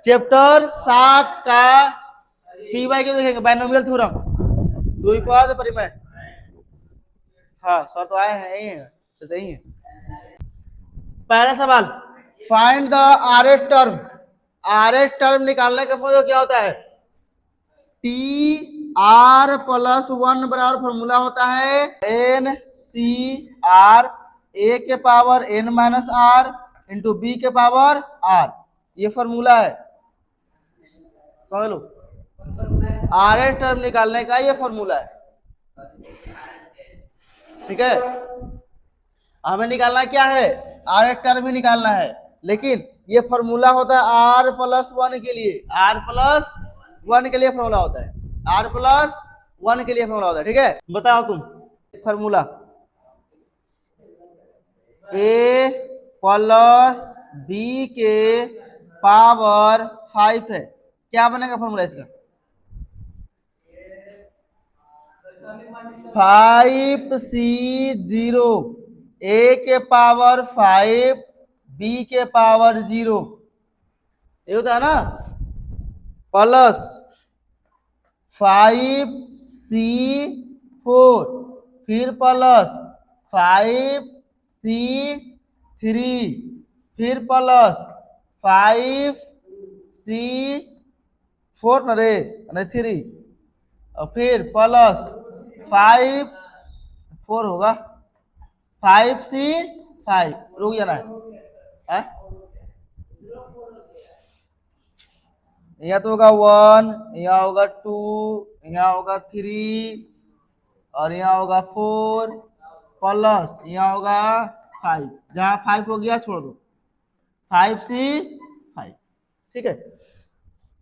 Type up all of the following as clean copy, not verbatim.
Chapter 7 का P Y क्यों देखेंगे, बाइनोमियल थ्योरम, द्विपद परिमेय। हाँ सर तो आए हैं, यही है, सही है। पहला सवाल, find the R H term. R H term निकालने का फॉर्मूला क्या होता है? टी आर प्लस 1 बराबर फॉर्मूला होता है एन सी आर, ए के power N minus R into B के पावर आर। ये फॉर्मूला है, समझ लो। आर एच टर्म निकालने का ये फॉर्मूला है, ठीक है। हमें निकालना क्या है? आर एच टर्म ही निकालना है, लेकिन ये फॉर्मूला होता है आर प्लस 1 के लिए, आर प्लस 1 के लिए फॉर्मूला होता है, आर प्लस 1 के लिए फॉर्मूला होता है, ठीक है। बताओ तुम फॉर्मूला, ए प्लस बी के पावर 5 है, क्या बनेगा फॉर्मूला इसका? 5C0, ए के पावर 5 बी के पावर 0, ये होता है ना, प्लस 5C4 फिर प्लस 5C3 फिर प्लस 5C4 न रे नहीं 3 और फिर प्लस 5 4 होगा 5C5, रुक जाना है? यहाँ तो होगा 1, यहाँ होगा 2, यहाँ होगा 3 और यहाँ होगा 4 प्लस यहाँ होगा 5, जहाँ 5 हो गया छोड़ दो, 5C5, ठीक है।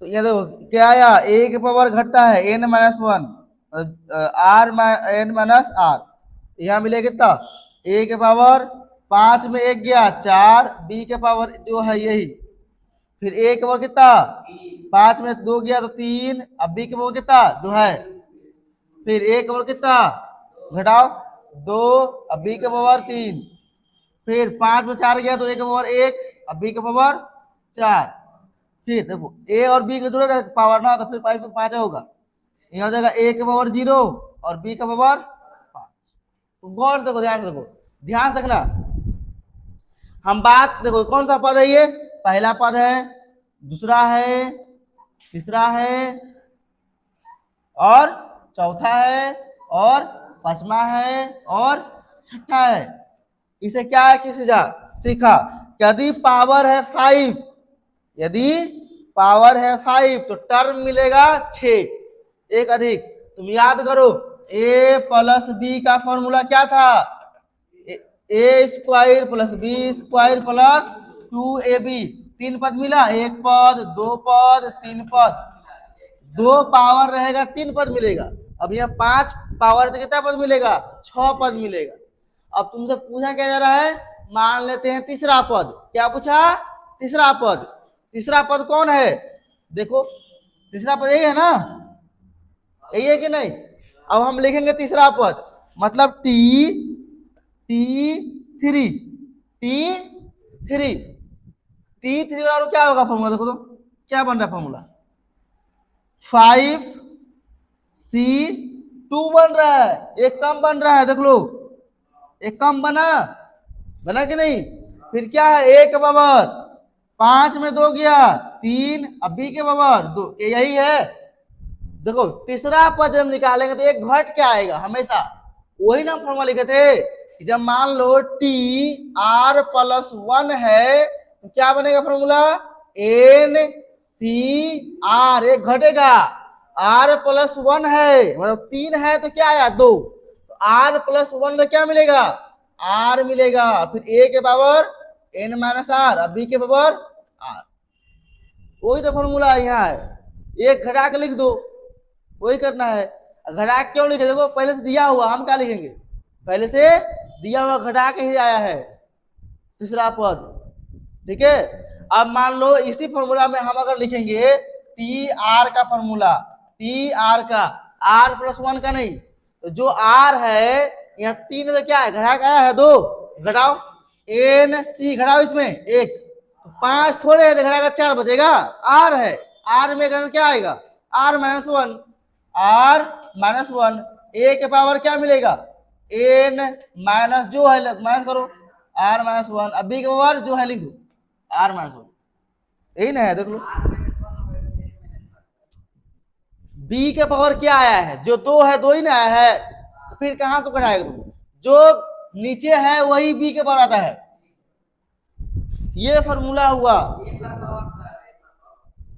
तो ये देखो क्या आया, ए के पावर घटता है n minus 1 R N minus R, यहाँ मिलेगा कितना, ए के पावर 5 में 1 गया 4, बी के पावर जो है यही, फिर ए के पावर कितना 5 में 2 गया तो 3, अब बी के पावर कितना जो है, फिर ए के पावर कितना घटाओ 2, अब बी के पावर 3, फिर 5 में 4 गया तो ए के पावर 1, अब बी के पावर 4, फिर देखो ए और बी का जोड़ेगा पावर ना, तो फिर 5 में 5 होगा, यहाँ हो जाएगा ए के पावर 0 और बी का पावर 5। तो गौर से देखो, ध्यान से देखो, ध्यान से देखना, हम बात देखो कौन सा पद है ये, पहला पद है, दूसरा है, तीसरा है और चौथा है और पांचवा है और छठा है। इसे क्या है कि सीखा, यदि पावर है 5, यदि पावर है 5 तो टर्म मिलेगा 6, एक अधिक। तुम याद करो a प्लस बी का फॉर्मूला क्या था, A square plus B square plus 2ab, 3 पद मिला, 1 पद 2 पद 3 पद, 2 पावर रहेगा 3 पद मिलेगा। अब यहाँ 5 पावर तो कितना पद मिलेगा, 6 पद मिलेगा। अब तुमसे पूछा क्या जा रहा है, मान लेते हैं तीसरा पद, क्या पूछा, तीसरा पद, तीसरा पद कौन है, देखो तीसरा पद यही है ना, यही है कि नहीं। अब हम लिखेंगे तीसरा पद, मतलब T3 बराबर क्या होगा फॉर्मूला, देखो तो क्या बन रहा है फॉर्मूला, 5C2 बन रहा है, एक कम बन रहा है, देख लो एक कम बना कि नहीं। फिर क्या है, ए के पावर 5 में 2 गया 3, अब बी के पावर 2, यही है। देखो तीसरा पद जब निकालेंगे तो एक घट क्या आएगा, हमेशा वही ना फॉर्मूला लिखे थे, जब मान लो टी आर प्लस 1 है तो क्या बनेगा फॉर्मूला, एन सी आर, एक घटेगा, आर प्लस 1 है मतलब 3 है तो क्या आया 2, तो आर प्लस 1 तो क्या मिलेगा, आर मिलेगा, फिर ए के पावर एन माइनस आर, अब बी के पावर आर, वही तो फॉर्मूला यहाँ है, एक घटा के लिख दो, वही करना है। घटा क्यों लिखे, देखो पहले से दिया हुआ, हम क्या लिखेंगे, पहले से दिया हुआ घटा के ही आया है तीसरा पद, ठीक है। अब मान लो इसी फॉर्मूला में हम अगर लिखेंगे टी आर का फॉर्मूला, टी आर का, आर प्लस 1 का नहीं, तो जो आर है यहाँ 3 तो क्या है, घटा का है 2, घटाओ एन सी, घटाओ इसमें 1, तो 5 थोड़े है, घटाएगा 4 बचेगा, आर है, आर में घटाना क्या आएगा, R minus one, R minus one, A के पावर क्या मिलेगा, एन माइनस जो है माइनस करो, आर माइनस वन, अब बी के पावर जो है लिख दो, आर माइनस वन, यही ना है, देख लो बी के पावर क्या आया है, जो दो है दो ही ना आया है, तो फिर कहां से घटाएगा तुम, जो नीचे है वही बी के पावर आता है, ये फॉर्मूला हुआ,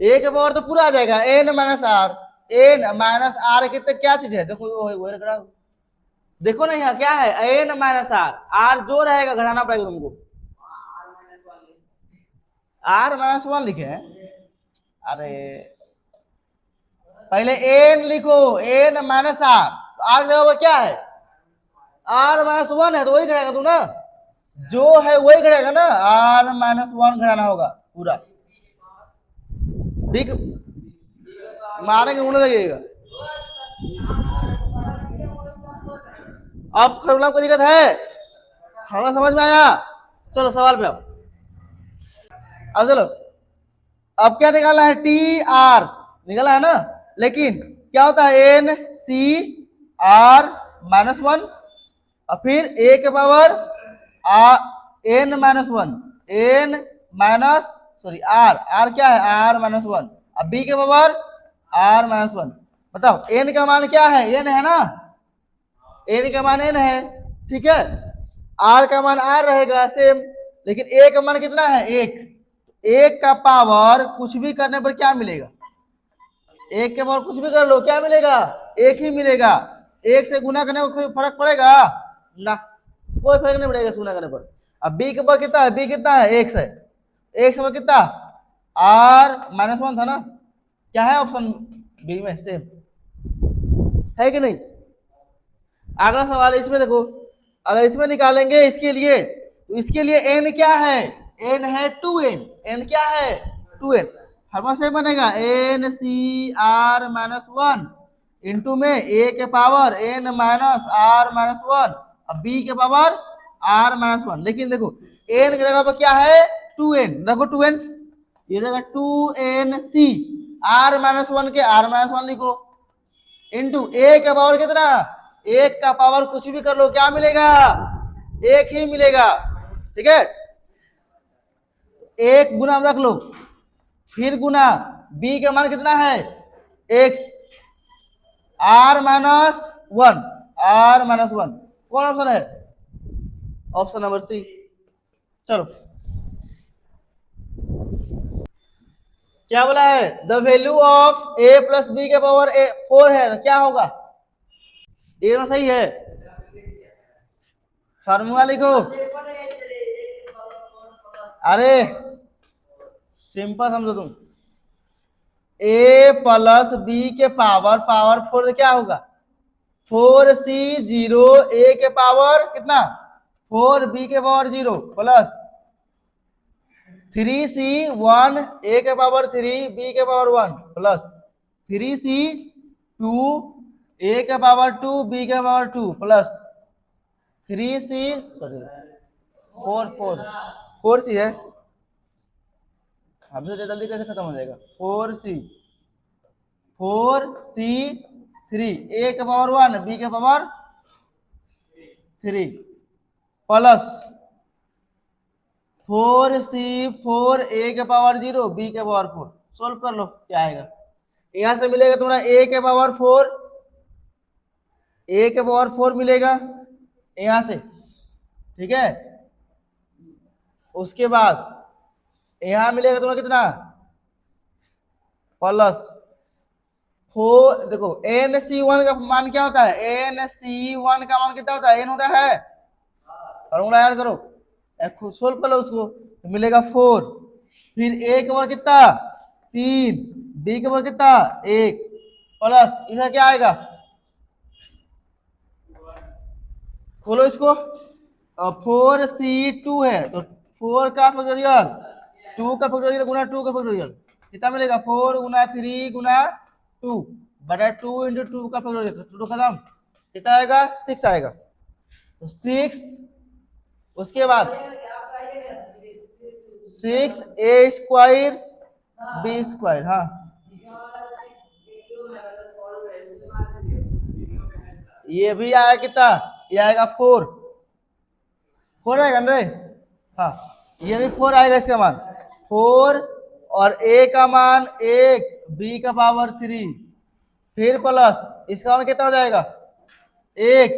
ए के पावर तो पूरा आ जाएगा, N minus R, N minus R कितने क्या चीज है, देखो वो देखो ना यहाँ क्या है, एन माइनस आर, आर जो रहेगा घटाना पड़ेगा तुमको, आर माइनस वन लिखे हैं, अरे पहले एन लिखो, एन माइनस आर, तो आर जगह वो क्या है, आर माइनस वन है, तो वही घटाएगा तू ना, जो है वही घटाएगा ना, आर माइनस वन घटाना होगा पूरा, ठीक मारेंगे उन्हें लगेगा, अब फॉर्मूला को दिक्कत है, फॉर्मूला समझ में आया, चलो सवाल पे अब चलो, अब क्या निकालना है, टी आर निकाला है ना, लेकिन क्या होता है, N C R minus one, और फिर ए के power N minus one, N minus sorry R, R क्या है, आर माइनस वन, अब बी के पावर आर माइनस वन, बताओ एन का मान क्या है, एन है ना, एन का मान एन है, ठीक है, आर का मान आर रहेगा सेम, लेकिन ए का मान कितना है, एक, एक का पावर कुछ भी करने पर क्या मिलेगा, एक के पावर कुछ भी कर लो क्या मिलेगा, एक ही मिलेगा, एक से गुना करने में कोई फर्क पड़ेगा ना, कोई फर्क नहीं पड़ेगा गुना करने पर, अब बी के पावर कितना है, बी कितना है, एक से, एक से कितना, आर माइनस वन था ना, क्या है ऑप्शन बी में सेम है कि नहीं, अगला सवाल है इसमें देखो, अगर इसमें निकालेंगे इसके लिए, तो इसके लिए एन क्या है, एन है 2n, एन क्या है 2n, फॉर्मूला से बनेगा N C R minus one into में ए के power N minus R minus one, अब बी के पावर आर माइनस वन, लेकिन देखो एन की जगह पर क्या है 2n, देखो 2n, ये जगह 2nc, आर माइनस वन के आर माइनस वन लिखो, इंटू ए का पावर कितना, एक का पावर कुछ भी कर लो क्या मिलेगा, एक ही मिलेगा, ठीक है, एक गुना रख लो, फिर गुना बी का मान कितना है X, R minus one, R minus one, कौन ऑप्शन है, ऑप्शन नंबर सी, चलो क्या बोला है, the value of A plus B के पावर ए 4 है, तो क्या होगा, ये सही है, फार्मूला लिखो, अरे सिंपल समझो तुम, ए प्लस बी के पावर पावर 4 क्या होगा, 4c0, ए के पावर कितना 4, बी के पावर 0 प्लस 3c1, ए के पावर 3, बी के पावर 1 प्लस 3c2, ए के पावर 2, बी के power 2 plus 3c sorry 4c है, हमसे जल्दी कैसे खत्म हो जाएगा, 4c3, ए के पावर 1, बी के पावर 3 प्लस 4c4, ए के पावर 0, बी के पावर 4, सोल्व कर लो क्या आएगा, यहां से मिलेगा तुम्हारा ए के पावर 4, ए के पावर 4 मिलेगा यहां से, ठीक है, उसके बाद यहां मिलेगा तुम्हारा कितना प्लस 4, देखो NC1 का मान क्या होता है, NC1 का मान कितना होता है, n होता है, फॉर्मूला याद करो, खुद सोल्व कर लो उसको, तो मिलेगा 4, फिर ए के पावर कितना 3, बी के पावर कितना 1 प्लस इसका क्या आएगा, खोलो इसको, 4c2 है तो 4 का फैक्टोरियल 2 का फैक्टोरियल गुना 2 का फैक्टोरियल कितना मिलेगा, 4 गुना 3 गुना 2 बटा 2 इंटू 2 का फैक्टोरियल, 2 खत्म, कितना आएगा 6 आएगा, तो 6, उसके बाद 6a² b²। हाँ, ये भी आया कितना, ये आएगा 4 आएगा ना रे। हाँ, ये भी 4 आएगा, इसका मान 4, और a का मान 1, b का पावर 3, फिर प्लस इसका मान कितना हो जाएगा 1,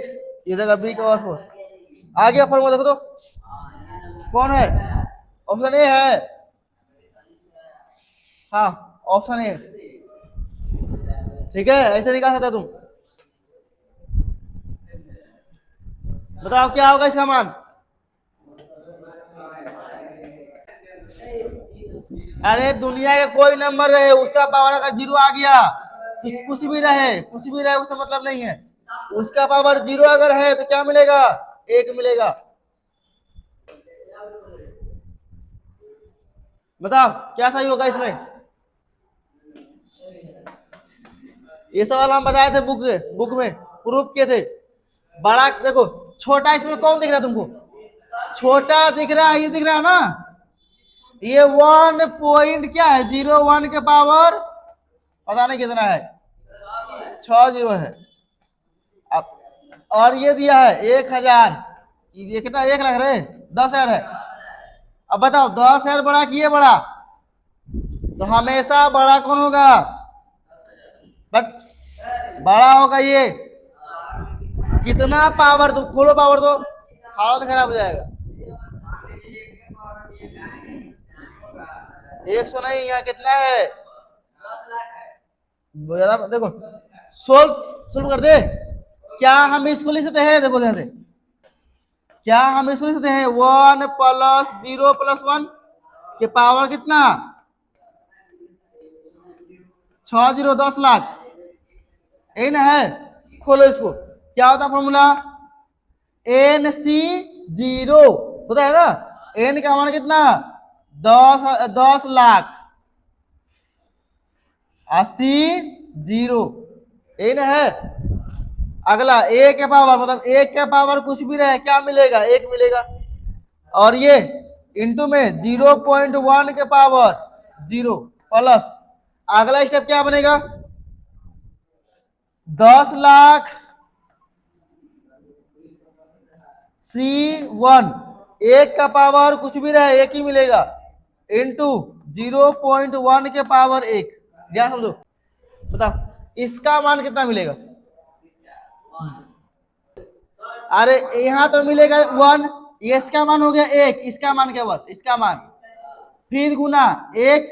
ये जगह b का पावर 4। आ गया फॉर्मूला, देखो तो कौन है, ऑप्शन ए है। हाँ, ऑप्शन ए, ठीक है, ऐसे निकाल सकते तुम। बताओ क्या होगा इसका मान। अरे दुनिया के कोई नंबर रहे, उसका पावर अगर 0 आ गया, कुछ भी रहे उसका मतलब नहीं है। उसका पावर 0 अगर है तो क्या मिलेगा, 1 मिलेगा। बताओ क्या सही होगा इसमें। ये सवाल हम बताए थे बुक में प्रूफ किए थे। बड़ा देखो, छोटा इसमें कौन दिख रहा है तुमको, छोटा दिख रहा है, ये दिख रहा है ना, ये 1 पॉइंट क्या है 01 के पावर पता नहीं कितना है, 6 0 है। अब और ये दिया है 1000, ये कितना 1 लाख रहे 10,000 है। अब बताओ 10,000 बड़ा कि ये बड़ा, तो हमेशा बड़ा कौन होगा, बट बड़ा होगा ये। कितना पावर, तो खोलो पावर, तो हालत खराब हो जाएगा। 100 नहीं, यहाँ कितना है, देखो सोल्व कर दे। क्या हम इसको लिख सकते हैं, देखो ध्यान से, क्या हम इसको लिख सकते हैं 1 + 0 + 1 के पावर कितना, 6 0 10 लाख, यही ना है। खोलो इसको, क्या होता है फॉर्मूला, NC0 होता है ना, n का मान कितना 10 लाख, 80 0, यही ना है। अगला a के पावर, मतलब 1 के पावर कुछ भी रहे क्या मिलेगा, 1 मिलेगा। और ये इंटू में 0.1 के पावर 0 प्लस, अगला स्टेप क्या बनेगा 10 लाख C1, 1 का पावर कुछ भी रहे 1 ही मिलेगा, इंटू 0.1 के पावर 1। ध्यान समझो, बताओ इसका मान कितना मिलेगा। अरे यहाँ तो मिलेगा 1, ये इसका मान हो गया 1, इसका मान क्या हुआ, इसका मान, फिर गुना 1,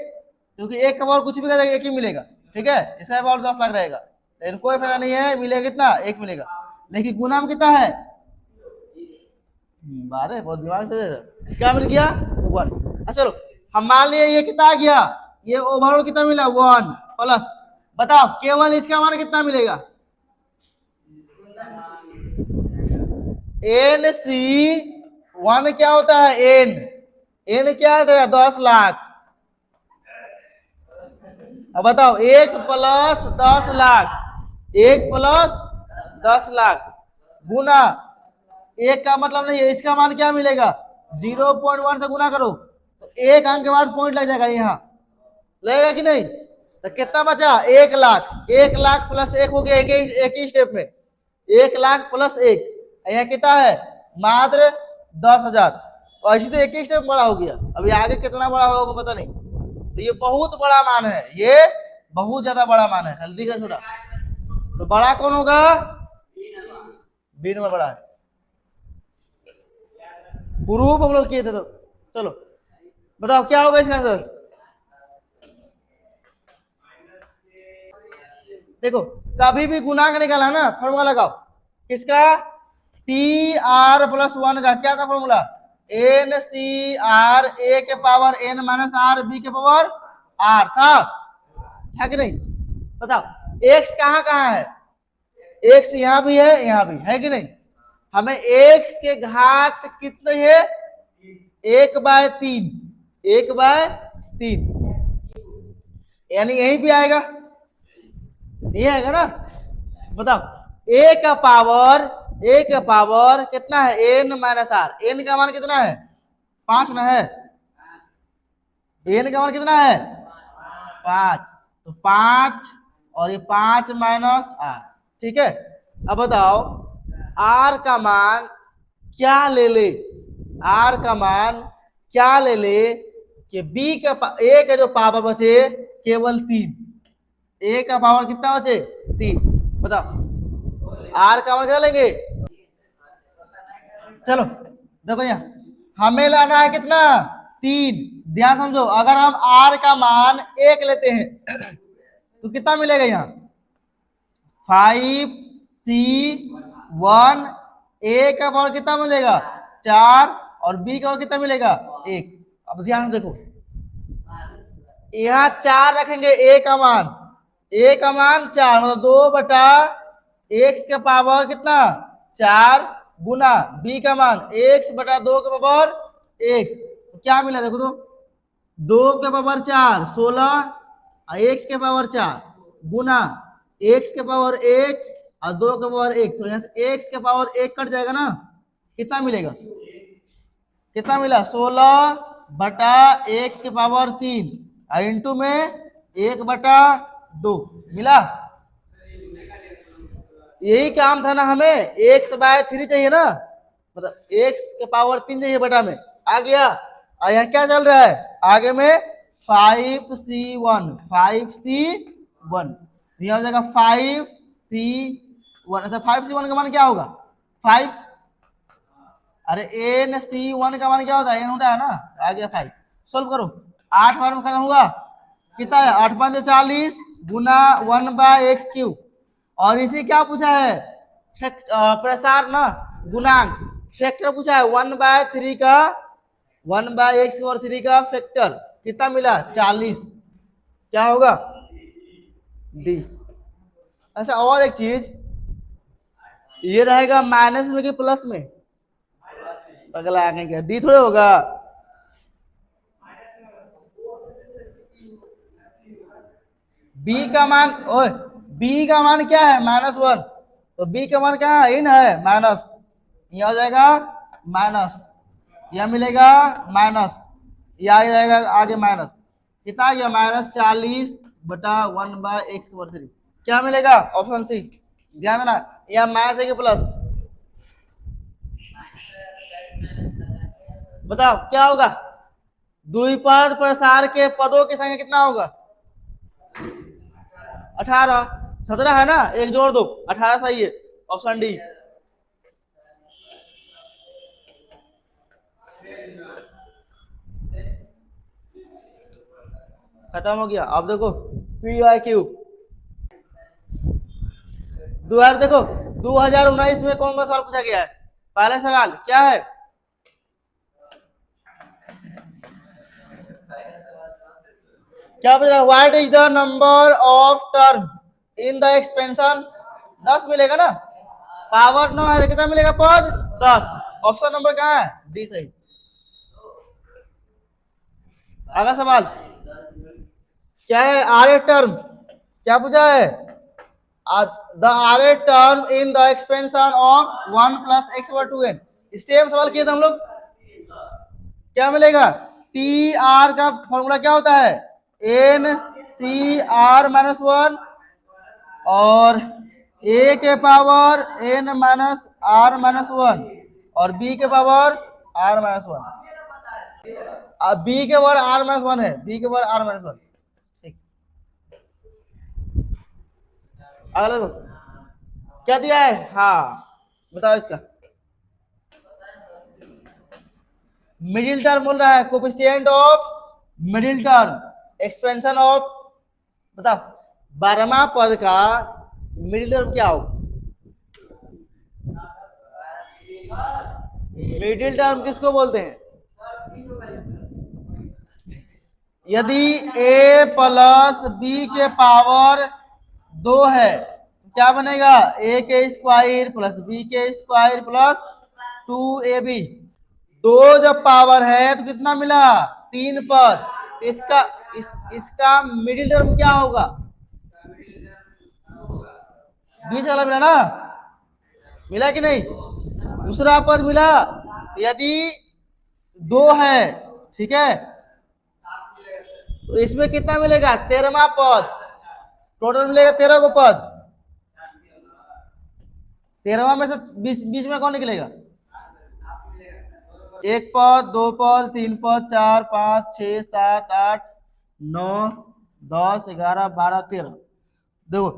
क्योंकि 1 का पावर कुछ भी करेगा 1 ही मिलेगा, ठीक है। इसका पावर 10 लाख रहेगा, लेकिन कोई फायदा नहीं है, मिलेगा कितना 1 मिलेगा, लेकिन गुना में कितना है 12, बहुत दिमाग से क्या मिल गया 1। अच्छा चलो, हम मान लिए ये कितना आ गया, ये ओवरऑल कितना मिला 1 प्लस, बताओ केवल इसका मान कितना मिलेगा, NC1 क्या होता है, n क्या है तेरा 10 लाख। अब बताओ 1 + 10 लाख, 1 + 10 लाख गुना 1 का मतलब नहीं है, इसका मान क्या मिलेगा 0.1 से गुना करो तो 1 अंक के बाद पॉइंट लग जाएगा, यहाँ लगेगा कि नहीं। तो कितना बचा 1 लाख, 1 लाख प्लस 1 हो गया, एक ही स्टेप में 1 लाख + 1, यहाँ कितना है मात्र 10,000, और ऐसे तो एक ही स्टेप बड़ा हो गया। अभी आगे कितना बड़ा होगा पता नहीं, तो ये बहुत बड़ा मान है, ये बहुत ज्यादा बड़ा मान है, हल्दी का छोटा। तो बड़ा कौन होगा, बी नंबर बड़ा है। प्रूफ हम लोग किए थे, तो चलो बताओ क्या होगा इसका आंसर। देखो कभी भी गुना का निकाला ना, फॉर्मूला लगाओ किसका, TR + 1 का क्या था फॉर्मूला, NCR, A के पावर n - R, B के पावर R था कि नहीं। बताओ x कहाँ कहाँ है, x यहाँ भी है कि नहीं। हमें x के घात कितने है 1/3, 1/3, यानी यहीं भी आएगा, ये आएगा ना। बताओ a का पावर कितना है n - R, n का मान कितना है 5 ना है, एन का मान कितना है 5, तो 5 और ये 5 माइनस आर, ठीक है। अब बताओ आर का मान क्या ले ले, आर का मान क्या ले ले कि बी का ए का जो पावर बचे केवल 3, ए का पावर कितना बचे 3, बताओ आर का मान क्या लेंगे। चलो देखो यहाँ हमें लाना है कितना 3, ध्यान समझो, अगर हम आर का मान 1 लेते हैं तो कितना मिलेगा यहाँ 5C1, ए का पावर कितना मिलेगा 4 और बी का पावर कितना मिलेगा 1। अब ध्यान से देखो यहाँ 4 रखेंगे ए का मान, ए का मान 4 मतलब 2/x का पावर कितना 4 गुना बी का मान x/2 के पावर 1, तो क्या मिला देखो तो 2 के पावर 4 16 और x के पावर 4 गुना x के पावर 1 और 2 के पावर 1, तो यहाँ से x के पावर 1 कट जाएगा ना, कितना मिलेगा, कितना मिला 16/x के पावर 3 और इंटू में 1/2 मिला। यही काम था ना हमें, x/3 चाहिए ना, मतलब x के पावर 3 चाहिए बटा में, आ गया। और यहाँ क्या चल रहा है आगे में 5C1, 5C1 यहाँ हो जाएगा 5C1। अच्छा 5C1 का मान क्या होगा 5, अरे NC1 का मान क्या होता है n होता है ना, आ गया 5। सोल्व करो 8 बार में खत्म हुआ, कितना है 8 5 40 गुना 1/x3, और इसे क्या पूछा है प्रसार ना गुणांक, फैक्टर पूछा है 1/3 का 1/x3 का फैक्टर कितना मिला 40, क्या होगा डी। अच्छा और एक चीज, ये रहेगा माइनस में कि प्लस में, अगला आगे क्या डी थोड़े होगा, बी का मान ओए बी का मान क्या है -1, तो बी का मान क्या है इन है माइनस, यह हो जाएगा माइनस, यह मिलेगा माइनस, यह आ जाएगा आगे माइनस, कितना आ गया -40/1/x3, क्या मिलेगा ऑप्शन सी। ध्यान देना यह माइनस है कि प्लस, बताओ क्या होगा, द्विपद प्रसार के पदों की संख्या कितना होगा 18, 17 है ना, एक जोड़ दो 18 सही है, ऑप्शन डी। खत्म हो गया। अब देखो PYQ 2019 में कौन सा सवाल पूछा गया है, पहला सवाल क्या है, क्या पूछ रहा है what is the number of term in the expansion, 10 मिलेगा ना, पावर 9 है, कितना मिलेगा पद 10, ऑप्शन नंबर कहाँ है डी सही। अगला सवाल क्या है आर ए टर्म, क्या पूछा है the R A term in the expansion of 1 + x/2n, same सवाल किए थे हम लोग, क्या मिलेगा टी आर का फॉर्मूला क्या होता है NCr-1 और a के पावर n-r-1 और b के पावर r-1, अब b के पावर r-1 है, b के पावर r-1, ठीक। अगला तो क्या दिया है, हाँ बताओ इसका मिडिल टर्म बोल रहा है, coefficient of middle term, expansion of, बताओ 12वां पद का मिडिल टर्म क्या होगा, मिडिल टर्म किसको बोलते हैं, यदि a + b के पावर 2 है तो क्या बनेगा a के स्क्वायर + b के स्क्वायर + 2ab, 2 जब पावर है तो कितना मिला 3 पद, इसका मिडिल टर्म क्या होगा, बीच वाला मिला ना, मिला कि नहीं, दूसरा पद मिला, यदि 2 है ठीक है, तो इसमें कितना मिलेगा? 13वां पद। टोटल मिलेगा 13 को पद। 13वां में से 20 में कौन निकलेगा? एक पद, दो पद, तीन पद, 4, 5, 6, 7, 8, 9, 10, 11, 12, 13। देखो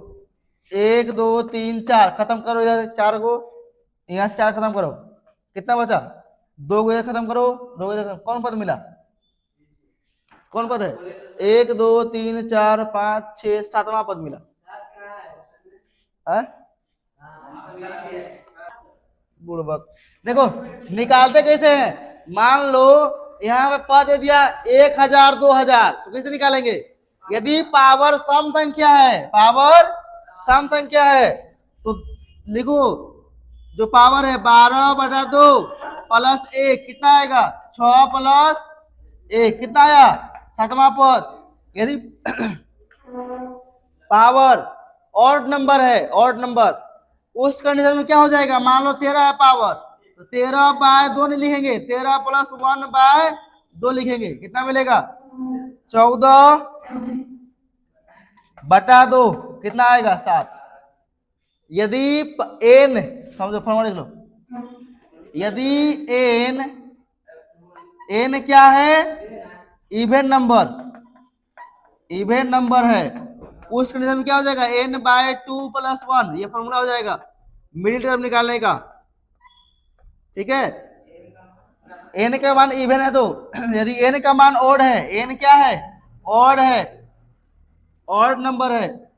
1, 2, 3, 4 खत्म करो इधर, 4 को यहाँ से 4 खत्म करो, कितना बचा? 2 को इधर खत्म करो, 2 को इधर। कौन पद मिला? कौन पद है? 1, 2, 3, 4, 5, 6, 7वां पद मिला है? बुड़बक। देखो निकालते कैसे हैं? मान लो यहाँ पे पद दे दिया 1000, 2000, तो कैसे निकालेंगे? यदि पावर सम संख्या है, पावर सम संख्या है, तो लिखो जो पावर है 12/2 प्लस 1 कितना आएगा? 6 प्लस 1 कितना आया? 7वां पद। यदि पावर ऑड नंबर है, ऑड नंबर, उस कंडीशन में क्या हो जाएगा? मान लो 13 है पावर, तो 13/2 नहीं लिखेंगे, 13 + 1/2 लिखेंगे। कितना मिलेगा? 14/2 कितना आएगा? 7। यदि n, समझो फॉर्मूला लिख लो, यदि n क्या है? इवन नंबर, इवन नंबर है, उस कंडीशन में क्या हो जाएगा? n/2 + 1, ये फॉर्मूला हो जाएगा मिडिल टर्म निकालने का। ठीक है, n का मान इवन है तो यदि n का मान ऑड है, n क्या है? ऑड है, ऑड नंबर है,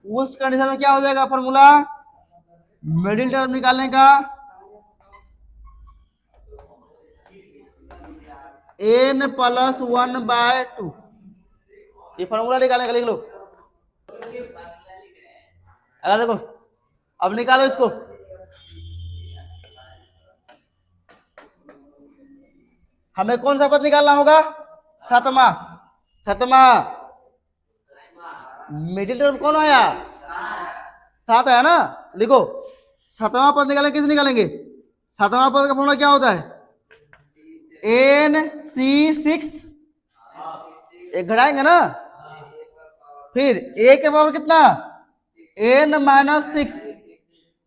उस कंडीशन में क्या हो जाएगा? फॉर्मूला मिडिल टर्म निकालने का, n + 1/2, ये फॉर्मूला निकालने का लिख लो। अगर देखो अब निकालो इसको, हमें कौन सा पद निकालना होगा? 7वां। 7वां मिडिल टर्म कौन आया? 7 है ना? लिखो 7वां पद निकालेंगे, किसे निकालेंगे? 7वां पद का फॉर्मूला क्या होता है? NC6, एक घटाएंगे ना, फिर a के पावर कितना? n-6,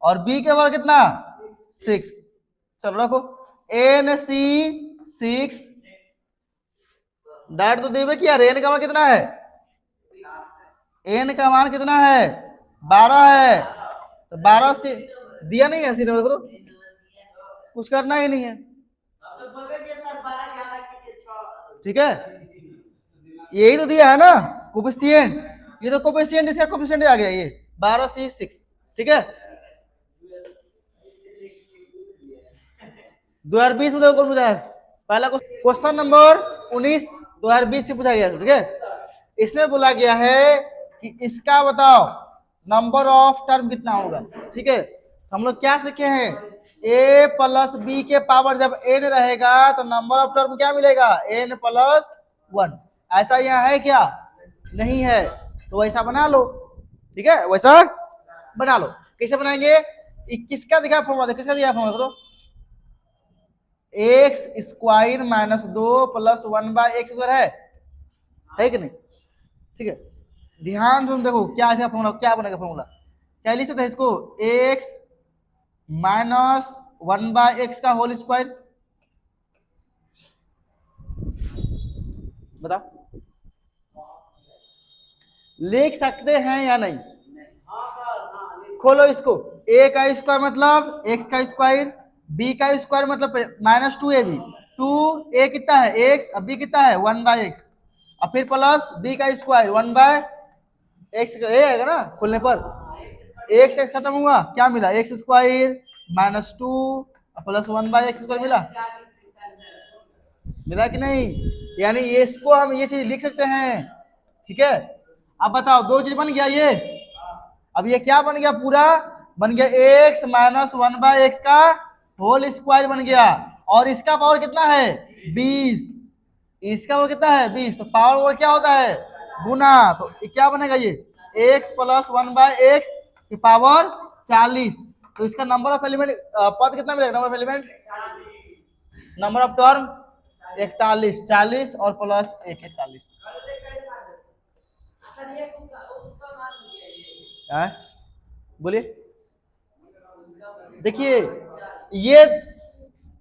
और b के पावर कितना? 6। चलो रखो NC6 डायरेक्ट तो देवे कि यार n का मान कितना है? n का मान कितना है? 12 है, तो 12 से दिया नहीं है, सीधे देखो कुछ करना ही नहीं है। ठीक है, यही तो दिया है ना कोफिशिएंट, ये तो कोफिशिएंट, इसका कोफिशिएंट आ गया ये 12C6। ठीक है, 2020 में देखो कौन पूछा है? पहला क्वेश्चन नंबर 19 2020 से पूछा गया। ठीक है, इसमें बोला गया है कि इसका बताओ नंबर ऑफ टर्म कितना होगा। ठीक है, हम लोग क्या सीखे हैं? a + b के पावर जब n रहेगा तो नंबर ऑफ टर्म क्या मिलेगा? n + 1। ऐसा यहाँ है क्या? नहीं है, तो वैसा बना लो। ठीक है, वैसा बना लो। कैसे बनाएंगे? किसका दिखा फॉर्मूला? किसका दिया फॉर्मूला? x² - 2 + 1/x² है कि नहीं? ठीक है, ध्यान से देखो क्या ऐसा फॉर्मूला, क्या बनेगा फॉर्मूला? क्या लिख सकते हैं इसको? x - 1/x का होल स्क्वायर। बताओ लिख सकते हैं या नहीं? खोलो इसको, a का स्क्वायर मतलब x का स्क्वायर, b का स्क्वायर मतलब -2ab, 2a कितना है? x, अब b कितना है? 1/x, और फिर प्लस b का स्क्वायर 1/x, a आएगा ना खोलने पर। x x खत्म हुआ, क्या मिला? x² -2 प्लस 1/x² मिला कि नहीं? यानी इसको हम ये चीज लिख सकते हैं। ठीक है, अब बताओ दो चीज बन गया ये। अब ये क्या बन गया? पूरा बन गया x - 1/x का होल स्क्वायर बन गया, और इसका पावर कितना है? 20। इसका पावर कितना है? 20। तो पावर क्या होता है? गुना। तो क्या बनेगा ये? x + 1/x की पावर 40। तो इसका नंबर ऑफ एलिमेंट पद कितना मिलेगा? Number of element, number of term 41, 40 और प्लस 1 41। हाँ? बोलिए। देखिए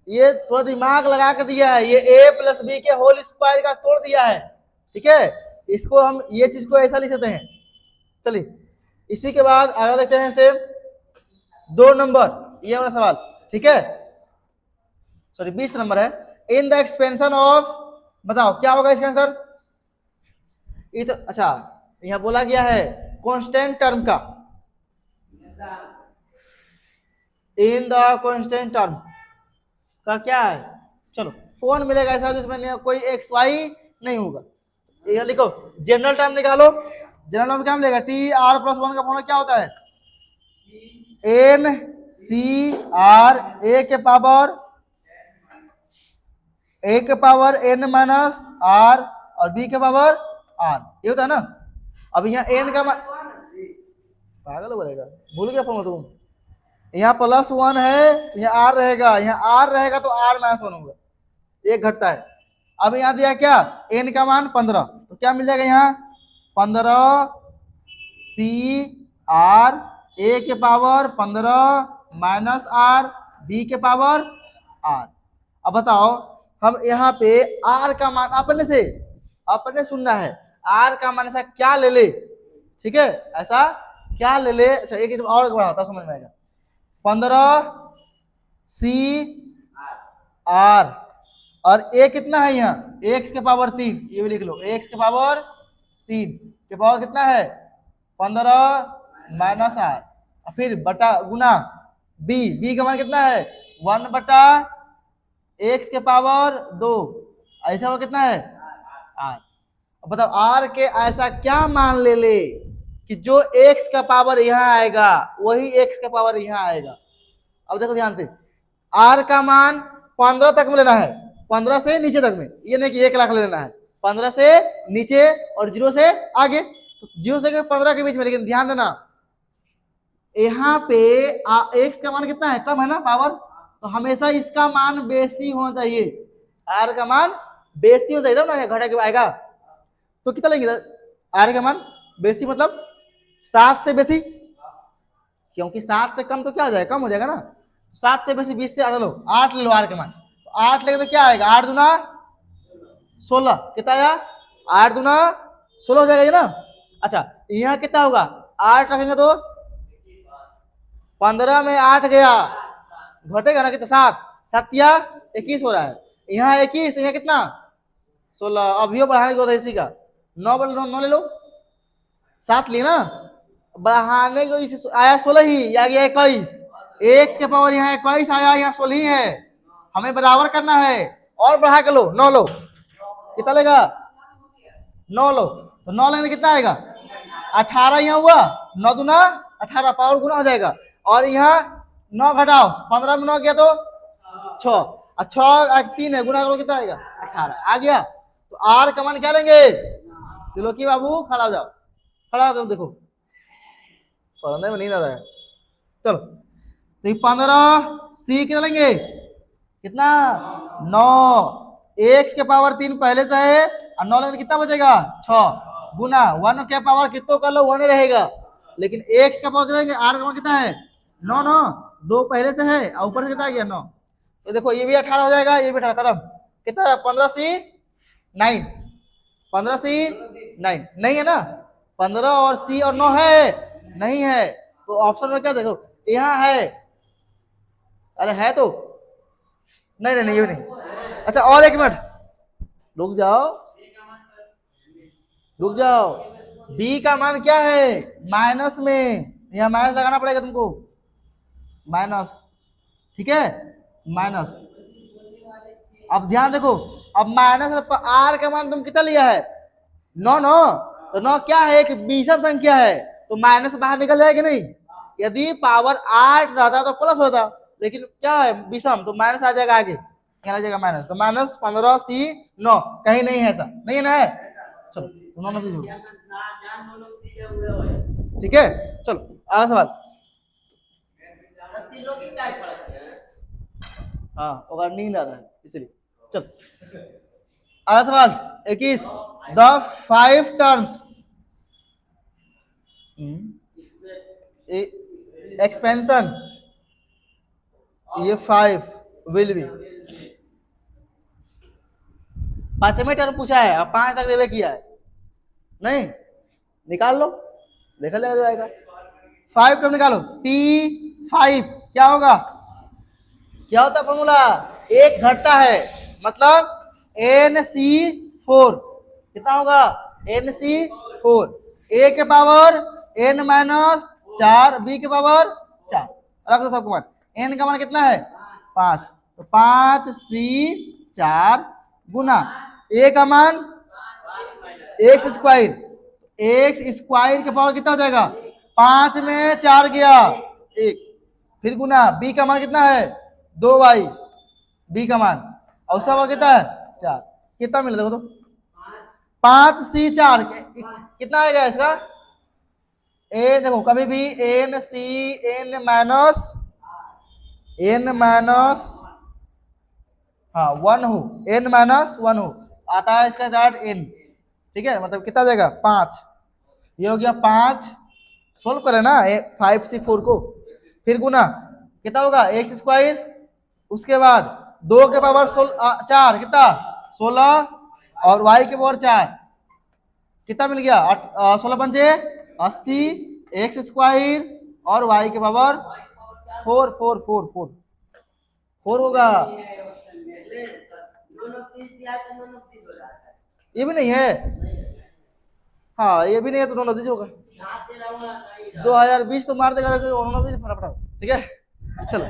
ये थोड़ा दिमाग लगा कर दिया है, ये a प्लस बी के होल स्क्वायर का तोड़ दिया है, ठीक है। इसको हम ये चीज को ऐसा लिख सकते हैं। चलिए इसी के बाद आगे देखते हैं सेम 2 नंबर ये वाला सवाल, ठीक है। सॉरी 20 नंबर है। इन द एक्सपेंशन ऑफ, बताओ क्या होगा इसका आंसर। ये तो अच्छा यहाँ बोला गया है कांस्टेंट टर्म का, इन द कांस्टेंट टर्म का क्या है। चलो कौन मिलेगा ऐसा जिसमें कोई एक्स वाई नहीं होगा। ये लिखो जनरल टर्म निकालो। जनरल टर्म क्या मिलेगा, टी आर प्लस वन का फॉर्मूला क्या होता है, एन सी आर ए के पावर एन माइनस आर और बी के पावर आर, ये होता है ना। अब यहाँ एन का पागल बोलेगा, भूल गया फॉर्मूला तुम। यहाँ +1 है तो यहाँ आर रहेगा, यहाँ आर रहेगा तो आर -1 होगा, एक घटता है। अब यहाँ दिया क्या, एन का मान 15, तो क्या मिल जाएगा यहाँ 15 सी आर ए के पावर 15 माइनस आर बी के पावर आर। अब बताओ हम यहाँ पे आर का मान अपने सुनना है, आर का मान ऐसा क्या ले ले, ठीक है, ऐसा क्या ले ले। अच्छा एक और बड़ा होता समझ में आएगा, 15 सी आर और ए कितना है यहाँ एक्स के पावर 3, ये भी लिख लो एक्स के पावर 3 के पावर कितना है 15 माइनस आर, फिर बटा गुना बी का मान कितना है 1 बटा एक्स के पावर 2, ऐसा वो कितना है आर। अब बताओ आर के ऐसा क्या मान ले ले कि जो एक्स का पावर यहाँ आएगा वही एक्स का पावर यहाँ आएगा। अब देखो ध्यान से, आर का मान 15 तक में लेना है, 15 से नीचे तक में, ये नहीं कि 1 लाख लेना है, 15 से नीचे और 0 से आगे, तो 0 से 15 के बीच में। लेकिन ध्यान देना यहाँ पे एक्स का मान कितना है, कम है ना पावर, तो हमेशा इसका मान बेसी होना चाहिए, आर का मान बेसी होना चाहिए ना, घटा के आएगा। तो कितना लेंगे आर का मान बेसी, मतलब 7 से बेसी, क्योंकि 7 से कम तो क्या हो जाएगा, कम हो जाएगा ना। 7 से बेसी 20 से आधा लो, 8 ले लो आर के मान, तो 8 लेंगे तो क्या आएगा 8 दूना 16, कितना आएगा 8 दूना 16 हो जाएगा ये ना। अच्छा यहाँ कितना होगा 8 रखेंगे तो 15 में 8 गया, घटेगा ना कितना 7 या 21 हो रहा है, यहाँ 21, यहाँ कितना 16, अभी बढ़ाने को इसी का 9 ले लो, 7 लिए ना, बढ़ाने को इसी आया 16 ही, आ गया 21, एक्स के पावर यहाँ 21 आया, यहाँ 16 ही है, हमें बराबर करना है, और बढ़ा के लो 9 लो, कितना लेगा 9 लो, तो 9 लेंगे कितना आएगा 18, यहाँ हुआ 9 दूना 18, पावर गुना हो जाएगा, और यहाँ 9 घटाओ 15 में 9 गया तो 6, और 6 3 है, गुना करो कितना आएगा 18 आ गया। तो आर का मान क्या लेंगे, तिलोकी बाबू खड़ा हो जाओ, खड़ा हो जाओ, देखो पढ़ने में नहीं आ रहा है। चलो तो 15 सी कितना लेंगे, कितना 9, एक्स के पावर 3 पहले से है, और 9 लेंगे कितना बचेगा 6, गुना 1 के पावर कितना कर लो 1 रहेगा, लेकिन एक्स का पावर कितना, आर का पावर कितना है 9 2 पहले से है, और ऊपर से कितना आ गया 9, तो देखो ये भी 18 हो जाएगा, ये भी 18, खत्म, कितना 15 सी 9, 15 सी 9 नहीं है ना, 15 और सी और 9 है नहीं है, तो ऑप्शन में क्या देखो यहाँ है, अरे है तो नहीं नहीं नहीं ये नहीं। अच्छा और 1 मिनट रुक जाओ, बी का मान क्या है माइनस में, यहाँ माइनस लगाना पड़ेगा तुमको, माइनस, ठीक है माइनस। अब ध्यान देखो, अब माइनस आर का मान तुम कितना लिया है 9 तो 9 क्या है एक विषम संख्या है, तो माइनस बाहर निकल जाएगी नहीं, यदि पावर 8 रहता तो प्लस होता, लेकिन क्या है विषम, तो माइनस आ जाएगा आगे, क्या आ जाएगा माइनस, तो माइनस 15 सी 9 कहीं नहीं है, ऐसा नहीं है ना है। चलो ठीक है, चलो अगला सवाल। हाँ अगर नींद आ रहा है इसलिए, चलो अगला सवाल 21, द 5 टर्म्स एक्सपेंशन ये 5 विल बी, पांचवें टर्म पूछा है, अब 5 तक लेवे किया है नहीं, निकाल लो, देखा जाएगा। 5 टर्म निकालो, P5 क्या होगा, क्या होता है फॉर्मूला, एक घटता है मतलब NC4 कितना होगा, NC4, A के पावर N माइनस 4, B के पावर 4, रख दो सबको मान, N का मान कितना है 5, तो 5C4 गुना A का मान एक्स स्क्वायर, एक्स स्क्वायर के पावर कितना हो जाएगा, 5 में 4 गया 1, फिर गुना B का मान कितना है 2y, B का मान और उसका मान कितना है 4, कितना मिला देखो तो 5C4 कितना आएगा इसका, ए देखो कभी भी N माइनस हाँ 1 हो, N माइनस 1 हो आता है इसका डाट N, ठीक है, मतलब कितना जाएगा 5, ये हो गया 5, सोल्व करें ना 5C4 को, फिर गुना कितना होगा एक्स स्क्वायर, उसके बाद 2 के पावर 4 कितना 16 और y के पावर 4 कितना मिल गया 16 पंचे 80, एक्स स्क्वायर और y के पावर 4 होगा, ये भी नहीं है, हाँ ये भी नहीं है तो नॉन होगा, 2020 तो मार देगा फटाफट, ठीक है चलो,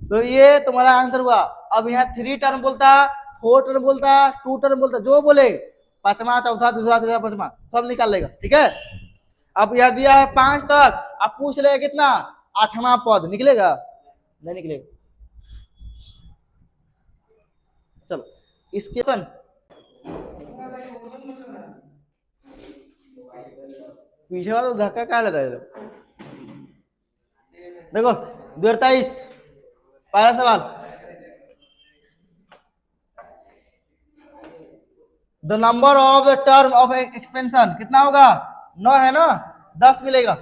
तो ये तुम्हारा आंसर हुआ। अब यहाँ 3 टर्म बोलता, 4 टर्म बोलता, 2 टर्म बोलता, जो बोले पांचवा चौथा दूसरा तीसरा पांचवा सब निकाल लेगा, ठीक है। अब यह दिया है 5 तक, अब पूछ लेगा कितना 8वां पद निकलेगा, नहीं निकलेगा। चलो इसके पीछे वाला धक्का क्या लेता है, देखो 2023 पहला सवाल, the number of the term of expansion कितना होगा 9 है ना, 10 मिलेगा,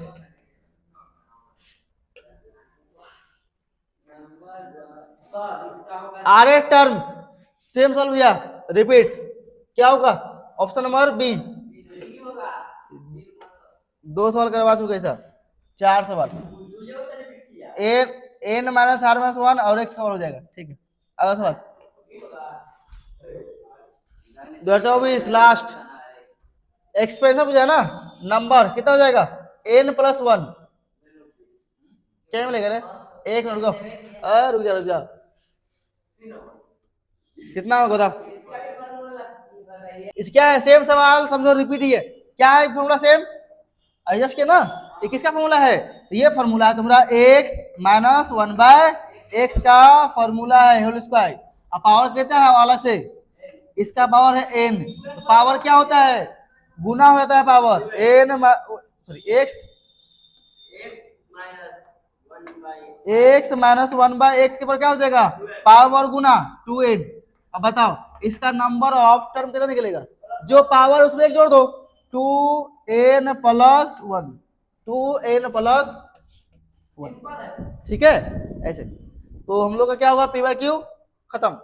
आर टर्म सेम सॉल्व किया, रिपीट क्या होगा, ऑप्शन नंबर बी, 2 सवाल करवा चुके सर, 4 सवाल, n माइनस आर माइनस 1 और x कवर हो जाएगा, ठीक है। अगला सवाल 2024 लास्ट एक्सप्रेशन पूछा ना, नंबर कितना हो जाएगा n प्लस 1, क्या मिलेगा रे, एक मिनट रुक जा कितना होगा बताओ, इस क्या है सेम सवाल समझो, रिपीट ही है, क्या है फॉर्मूला सेम एडजस्ट के ना, ये किसका फॉर्मूला है, तो ये फॉर्मूला है तुम्हारा x माइनस 1/x का फॉर्मूला है होल स्क्वायर, अब पावर कहता है अलग से, इसका पावर है n, तो पावर क्या होता है गुना हो जाता है power n x minus 1/x के पर क्या हो जाएगा पावर गुना 2n। अब बताओ इसका नंबर ऑफ टर्म कितना निकलेगा, जो पावर उसमें एक जोड़ दो 2n प्लस 1, 2n प्लस 1, ठीक है ऐसे, तो हम लोग का क्या होगा p/q खत्म।